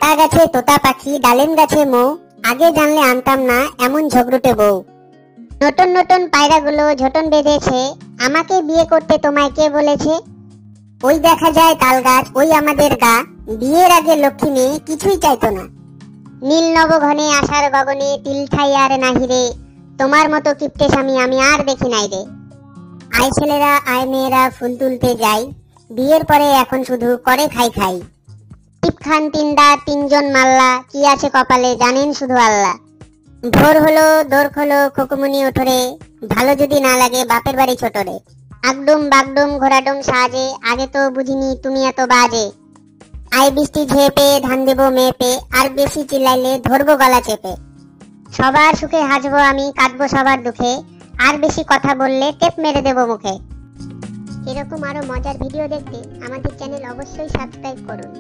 আতা গাছে তোতা পাখি, ডালিম গাছে মৌ, আগে জানলে আনতাম না এমন ঝগড়ুটে বউ। নতুন নতুন পায়রাগুলো ঝোটন বেঁধেছে, আমাকে বিয়ে করতে তোমায় কে বলেছে? ওই দেখা যায় তাল গাছ, ওই আমাদের গা, বিয়ের আগে লক্ষ্মী মেয়ে কিছুই চাইতো না। নীল নবঘনে আশার গগনে তিল ঠাই আর নাহি রে, তোমার মতো কিপটে স্বামী আমি আর দেখি নাই রে। আয় ছেলেরা আয় মেয়েরা ফুল তুলতে যাই, বিয়ের পরে এখন শুধু করে খাই খাই। টিপ খান তিনদা তিনজন মাল্লা, কি আছে কপালে জানেন শুধু আল্লাহ। ভোর হলো দোর খোলো খোকুমনি ওঠরে, ভালো যদি না লাগে বাপের বাড়ি ছোটরে। আগডুম বাগডুম ঘোড়াডুম সাজে, আগে তো বুঝিনি তুমি এত বাজে। আই বৃষ্টি ঝেপে ধান দেবো মেপে, আর বেশি চিল্লাইলে ধরবো গলা চেপে। সবার সুখে হাসবো আমি, কাটবো সবার দুঃখে, আর বেশি কথা বললে টেপ মেরে দেবো মুখে। এরকম আরো মজার ভিডিও দেখতে আমাদের চ্যানেল অবশ্যই সাবস্ক্রাইব করুন।